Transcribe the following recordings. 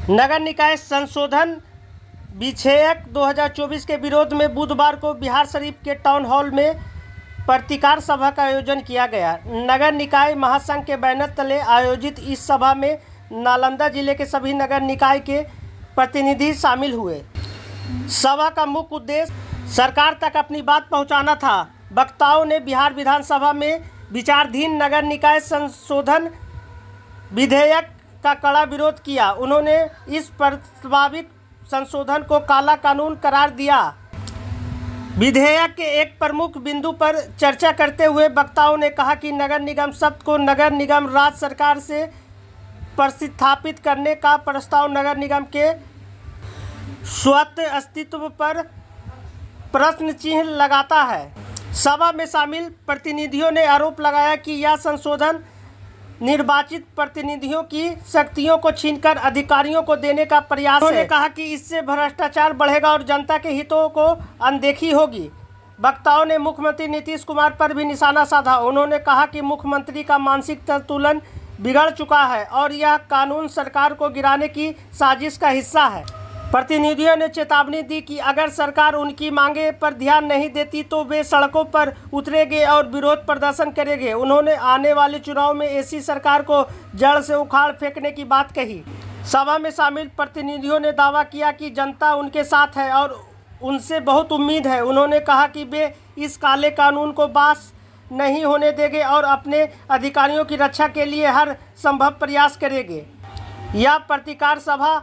नगर निकाय संशोधन विधेयक 2024 के विरोध में बुधवार को बिहार शरीफ के टाउन हॉल में पत्रकार सभा का आयोजन किया गया। नगर निकाय महासंघ के बैनर तले आयोजित इस सभा में नालंदा जिले के सभी नगर निकाय के प्रतिनिधि शामिल हुए। सभा का मुख्य उद्देश्य सरकार तक अपनी बात पहुंचाना था। वक्ताओं ने बिहार विधानसभा में विचाराधीन नगर निकाय संशोधन विधेयक का कड़ा विरोध किया। उन्होंने इस प्रस्तावित संशोधन को काला कानून करार दिया। विधेयक के एक प्रमुख बिंदु पर चर्चा करते हुए वक्ताओं ने कहा कि नगर निगम शब्द को नगर निगम राज्य सरकार से प्रतिस्थापित करने का प्रस्ताव नगर निगम के स्वतः अस्तित्व पर प्रश्न चिन्ह लगाता है। सभा में शामिल प्रतिनिधियों ने आरोप लगाया कि यह संशोधन निर्वाचित प्रतिनिधियों की शक्तियों को छीनकर अधिकारियों को देने का प्रयास है। उन्होंने कहा कि इससे भ्रष्टाचार बढ़ेगा और जनता के हितों को अनदेखी होगी। वक्ताओं ने मुख्यमंत्री नीतीश कुमार पर भी निशाना साधा। उन्होंने कहा कि मुख्यमंत्री का मानसिक संतुलन बिगड़ चुका है और यह कानून सरकार को गिराने की साजिश का हिस्सा है। प्रतिनिधियों ने चेतावनी दी कि अगर सरकार उनकी मांगे पर ध्यान नहीं देती तो वे सड़कों पर उतरेंगे और विरोध प्रदर्शन करेंगे। उन्होंने आने वाले चुनाव में ऐसी सरकार को जड़ से उखाड़ फेंकने की बात कही। सभा में शामिल प्रतिनिधियों ने दावा किया कि जनता उनके साथ है और उनसे बहुत उम्मीद है। उन्होंने कहा कि वे इस काले कानून को पास नहीं होने देंगे और अपने अधिकारियों की रक्षा के लिए हर संभव प्रयास करेंगे। यह पत्रकार सभा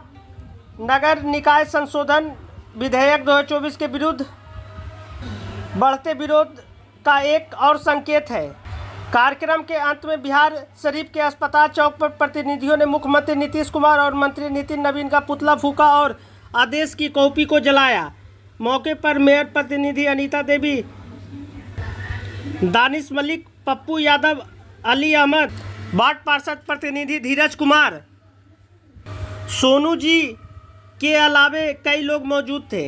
नगर निकाय संशोधन विधेयक 2024 के विरुद्ध बढ़ते विरोध का एक और संकेत है। कार्यक्रम के अंत में बिहार शरीफ के अस्पताल चौक पर प्रतिनिधियों ने मुख्यमंत्री नीतीश कुमार और मंत्री नितिन नवीन का पुतला फूंका और आदेश की कॉपी को जलाया। मौके पर मेयर प्रतिनिधि अनीता देवी, दानिश मलिक, पप्पू यादव, अली अहमद, वार्ड पार्षद प्रतिनिधि धीरज कुमार, सोनू जी के अलावे कई लोग मौजूद थे।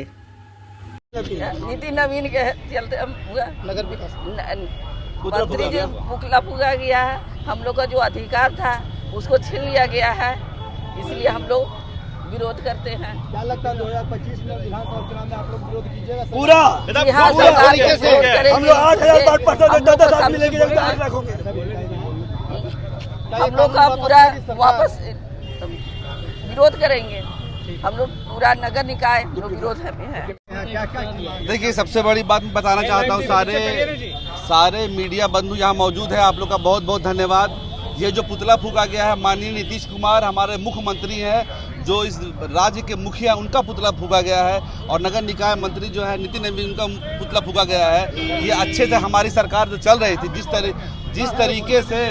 नितिन नवीन के चलते नगर विकास मंत्री जी पुतला फूंका गया है। हम लोग का जो अधिकार था उसको छीन लिया गया है, इसलिए हम लोग विरोध करते हैं। क्या लगता है 2025 में विधानसभा चुनाव में आप लोग विरोध कीजिएगा? पूरा हम लोग 8,000 मिलेंगे। हम लोग का पूरा वापस विरोध करेंगे। हम लोग पूरा नगर निकाय विरोध में है। देखिए, सबसे बड़ी बात मैं बताना चाहता हूँ, सारे मीडिया बंधु यहाँ मौजूद है, आप लोग का बहुत बहुत धन्यवाद। ये जो पुतला फूंका गया है, माननीय नीतीश कुमार हमारे मुख्यमंत्री हैं, जो इस राज्य के मुखिया, उनका पुतला फूंका गया है और नगर निकाय मंत्री जो है नितिन नवीन, उनका पुतला फूंका गया है। ये अच्छे से हमारी सरकार जो चल रही थी, जिस तरीके से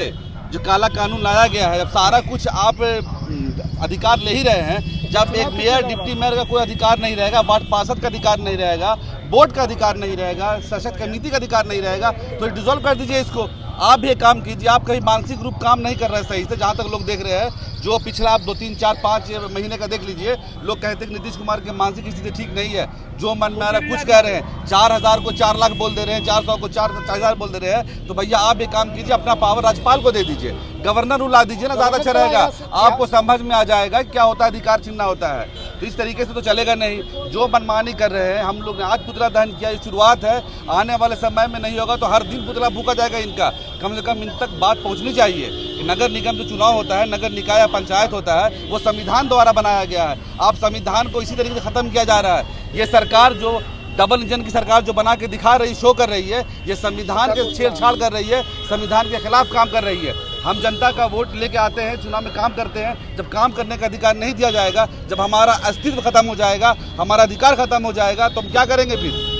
जो काला कानून लाया गया है, जब सारा कुछ आप अधिकार ले ही रहे हैं, जब एक मेयर डिप्टी मेयर का कोई अधिकार नहीं रहेगा, वार्ड पार्षद का अधिकार नहीं रहेगा, बोर्ड का अधिकार नहीं रहेगा, शासक कमेटी का अधिकार नहीं रहेगा, तो डिसॉल्व कर दीजिए इसको। आप भी काम कीजिए। आप कहीं मानसिक रूप काम नहीं कर रहे सही से, जहाँ तक लोग देख रहे हैं। जो पिछला आप 2, 3, 4, 5 महीने का देख लीजिए, लोग कहते हैं कि नीतीश कुमार की मानसिक स्थिति ठीक नहीं है, जो मन में आ रहा कुछ कह रहे हैं। 4,000 को 4 लाख बोल दे रहे हैं, 400 को 4,000 बोल दे रहे हैं। तो भैया आप एक काम कीजिए, अपना पावर राज्यपाल को दे दीजिए, गवर्नर रूल ला दीजिए ना, ज़्यादा अच्छा रहेगा। आपको समझ में आ जाएगा क्या होता है, अधिकार छीनना होता है। तो इस तरीके से तो चलेगा नहीं। जो मनमानी कर रहे हैं, हम लोग ने आज पुतला दहन किया, ये शुरुआत है। आने वाले समय में नहीं होगा तो हर दिन पुतला फूंका जाएगा इनका। कम से कम इन तक बात पहुंचनी चाहिए कि नगर निगम जो चुनाव होता है, नगर निकाय या पंचायत होता है, वो संविधान द्वारा बनाया गया है। आप संविधान को इसी तरीके से खत्म किया जा रहा है। ये सरकार जो डबल इंजन की सरकार जो बना के दिखा रही, शो कर रही है, ये संविधान के छेड़छाड़ कर रही है, संविधान के खिलाफ काम कर रही है। हम जनता का वोट लेके आते हैं, चुनाव में काम करते हैं। जब काम करने का अधिकार नहीं दिया जाएगा, जब हमारा अस्तित्व खत्म हो जाएगा, हमारा अधिकार खत्म हो जाएगा, तो हम क्या करेंगे फिर?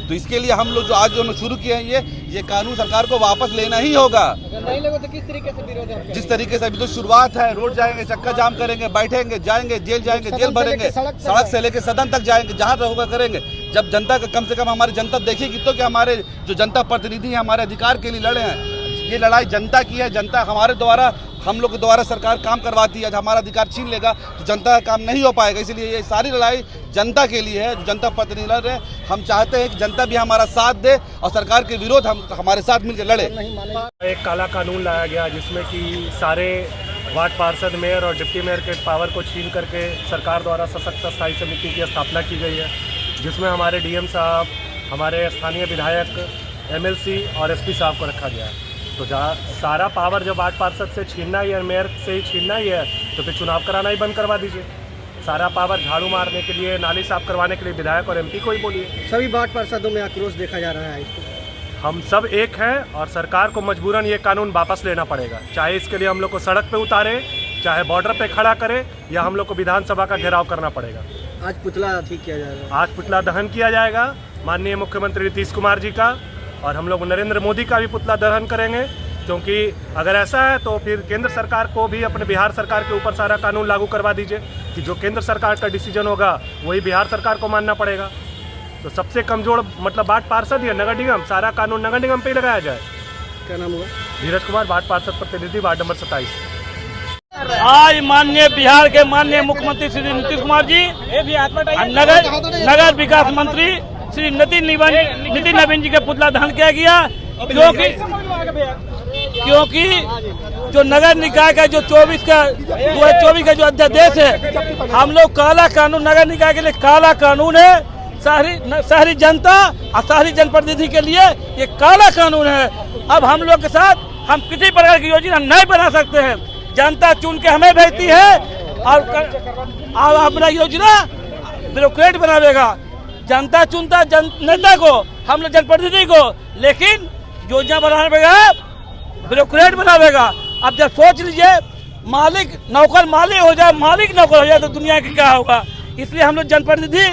तो इसके लिए हम लोग जो आज जो शुरू किए हैं, ये कानून सरकार को वापस लेना ही होगा। अगर नहीं लेगा तो किस तरीके से विरोध है? जिस तरीके से अभी तो शुरुआत है, रोड जाएंगे, चक्का जाम करेंगे, बैठेंगे, जाएंगे, जेल जाएंगे, जेल भरेंगे, सड़क से लेके सदन तक जाएंगे, जहाँ होगा करेंगे। जब जनता का कम से कम हमारी जनता देखेगी तो कि हमारे जो जनता प्रतिनिधि हैं हमारे अधिकार के लिए लड़े हैं। ये लड़ाई जनता की है, जनता हमारे द्वारा हम लोग के द्वारा सरकार काम करवाती है। जब हमारा अधिकार छीन लेगा तो जनता का काम नहीं हो पाएगा। इसलिए ये सारी लड़ाई जनता के लिए है, जनता प्रतिनिधि लड़ रहे हैं। हम चाहते हैं कि जनता भी हमारा साथ दे और सरकार के विरोध हम हमारे साथ मिलकर लड़े। एक काला कानून लाया गया जिसमें कि सारे वार्ड पार्षद, मेयर और डिप्टी मेयर के पावर को छीन करके सरकार द्वारा सशक्त स्थायी समिति की स्थापना की गई है, जिसमें हमारे डीएम साहब, हमारे स्थानीय विधायक, एमएलसी और एसपी साहब को रखा गया है। तो जहाँ सारा पावर जब वार्ड पार्षद से छीनना ही है, मेयर से ही छीनना ही है, तो फिर चुनाव कराना ही बंद करवा दीजिए। सारा पावर झाड़ू मारने के लिए, नाली साफ करवाने के लिए विधायक और एमपी को ही बोलिए। सभी वार्ड पार्षदों में आक्रोश देखा जा रहा है। हम सब एक हैं और सरकार को मजबूरन ये कानून वापस लेना पड़ेगा। चाहे इसके लिए हम लोग को सड़क पे उतारे, चाहे बॉर्डर पे खड़ा करे, या हम लोग को विधानसभा का घेराव करना पड़ेगा। आज पुतला ठीक किया जाएगा, आज पुतला दहन किया जाएगा माननीय मुख्यमंत्री नीतीश कुमार जी का, और हम लोग नरेंद्र मोदी का भी पुतला दहन करेंगे। क्योंकि अगर ऐसा है तो फिर केंद्र सरकार को भी अपने बिहार सरकार के ऊपर सारा कानून लागू करवा दीजिए कि जो केंद्र सरकार का डिसीजन होगा वही बिहार सरकार को मानना पड़ेगा। तो सबसे कमजोर मतलब वार्ड पार्षद या नगर निगम, सारा कानून नगर निगम पे ही लगाया जाए। क्या नाम हुआ? धीरज कुमार, वार्ड पार्षद प्रतिनिधि, वार्ड नंबर 27। आज माननीय बिहार के माननीय मुख्यमंत्री श्री नीतीश कुमार जी, नगर विकास मंत्री श्री नितिन नवीन जी के पुतला दहन किया गया। क्योंकि जो नगर निकाय का जो 24 का जो अध्यादेश है, हम लोग काला कानून, नगर निकाय के लिए काला कानून है। शहरी जनता और शहरी जनप्रतिनिधि के लिए ये काला कानून है। अब हम लोग के साथ हम किसी प्रकार की योजना नहीं बना सकते हैं। जनता चुन के हमें भेजती है और अपना योजना ब्यूरोक्रेट बनावेगा। जनता चुनता नेता को, हम लोग जनप्रतिनिधि को, लेकिन योजना बनाने पे ब्यूरोक्रेट बनावेगा। अब जब सोच लीजिए, मालिक नौकर मालिक हो जाए, मालिक नौकर हो जाए तो दुनिया की क्या होगा। इसलिए हम लोग जनप्रतिनिधि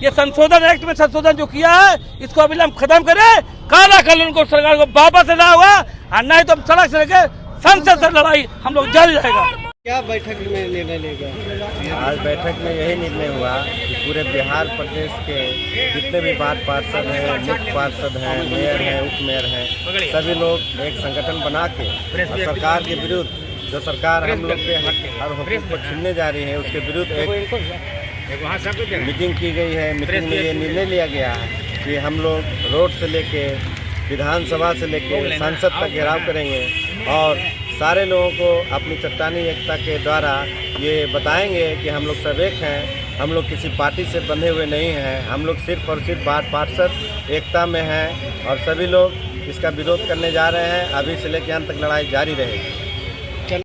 ये संशोधन एक्ट में संशोधन जो किया है, इसको अविलंब खत्म करें। काला कानून को सरकार को वापस लेना होगा, और नहीं तो सड़क से लेकर संसद से लड़ाई हम लोग जारी रहेगा। क्या बैठक में निर्णय लिया गया? आज बैठक में यही निर्णय हुआ कि पूरे बिहार प्रदेश के जितने भी वार्ड पार्षद हैं, मुख्य पार्षद हैं, मेयर हैं, उप मेयर हैं, सभी लोग एक संगठन बना के और सरकार के विरुद्ध, जो सरकार हम लोग के हक और हुकूक को छीनने जा रही है, उसके विरुद्ध एक मीटिंग की गई है। मीटिंग में ये निर्णय लिया गया है कि हम लोग रोड से लेके विधानसभा से लेके संसद तक घेराव करेंगे और सारे लोगों को अपनी चट्टानी एकता के द्वारा ये बताएंगे कि हम लोग सब एक हैं, हम लोग किसी पार्टी से बंधे हुए नहीं हैं, हम लोग सिर्फ और सिर्फ वार्ड पार्षद एकता में हैं और सभी लोग इसका विरोध करने जा रहे हैं। अभी से लेकर अंत तक लड़ाई जारी रहेगी।